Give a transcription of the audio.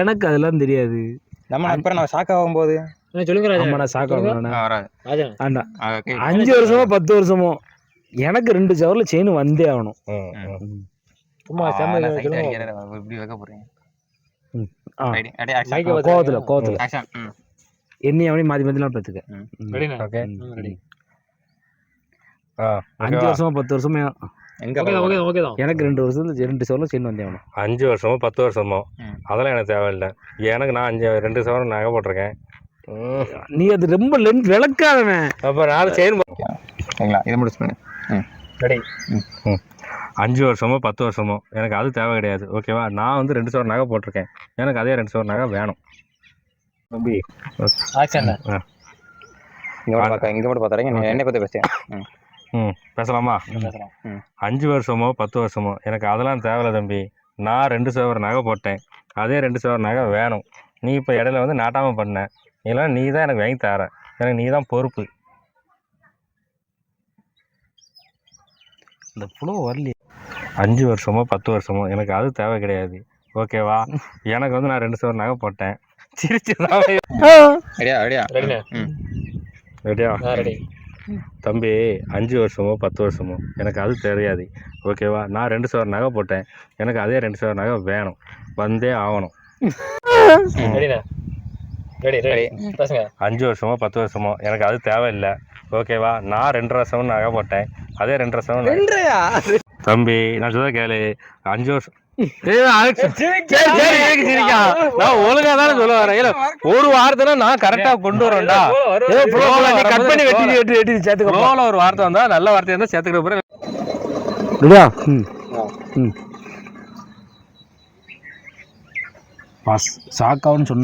எனக்கு அதெல்லாம் தெரியாது. நம்ம அப்புறம் நான் ஷாக் ஆகும்போது சொல்லுங்க ராஜா. ஆமா, நான் ஷாக் ஆகணும். வராது. ஆண்டா 5 வருஷமோ 10 வருஷமோ எனக்கு 2 சவரில் செயின் வந்தே ஆகணும். சும்மா இப்படி வைக்க போறீங்க கோவத்துல என்னைய அவனே மாத்தி மாத்திலாம் பார்த்துக்க. 5 வருஷமோ 10 வருஷமோ எனக்கு 2 சவரில் செயின் வந்தே ஆகணும். 5 வருஷமோ 10 வருஷமோ அதெல்லாம் எனக்கு தேவையில்லை. எனக்கு நான் 2 சவரம் நகை போட்டிருக்கேன். நீ அது ரொம்ப லென்த் விளக்காதவன். அப்போ நான் செயின் இதை முடிச்சு 5 வருஷமோ 10 வருஷமோ எனக்கு அது தேவை கிடையாது. ஓகேவா? நான் வந்து 2 சவரம் நகை போட்டிருக்கேன். எனக்கு அதே 2 சவரம் நகை வேணும். தம்பி இங்கே மட்டும் பார்த்தாருங்க என்னை பற்றி பேசுகிறேன். பேசலாமா? 5 வருஷமோ 10 வருஷமோ எனக்கு அதெல்லாம் தேவையில்ல தம்பி. நான் 2 சவரம் நகை போட்டேன். அதே 2 சவரம் நகை வேணும். நீ இப்போ இடையில வந்து நாட்டாமல் பண்ண. இல்லைன்னா நீ தான் எனக்கு வாங்கி தர. எனக்கு நீ தான் பொறுப்பு. இந்த புலோ வரலையே. 5 வருஷமோ 10 வருஷமோ எனக்கு அது தேவை கிடையாது. ஓகேவா? எனக்கு வந்து நான் 2 சவரம் நகை போட்டேன். ரெடியா தம்பி? 5 வருஷமோ 10 வருஷமோ எனக்கு அது தெரியாது. ஓகேவா? நான் 2 சவரம் நகை போட்டேன். எனக்கு அதே 2 சவரம் நகை வேணும். வந்தே ஆகணும். 5 வருஷமோ 10 வருஷமோ எனக்கு அது தேவையில்லை. ஓகேவா? நான் 2.5 சவரன் நகை போட்டேன். அதே 2.5 சவரன் தம்பி நான் சொல்ல கேளு. 5 வருஷம் நான் ஒழுங்கா தானே சொல்ல வரேன். ஒரு வாரத்துல நான் கரெக்டா கொண்டு வரேன்டா. கட் பண்ணி வெட்டி சேர்த்துக்க. ஒரு வார்த்தை வந்தா நல்ல வார்த்தை இருந்தா சேர்த்துக்கிற. ஷாக்காவுன்னு சொன்ன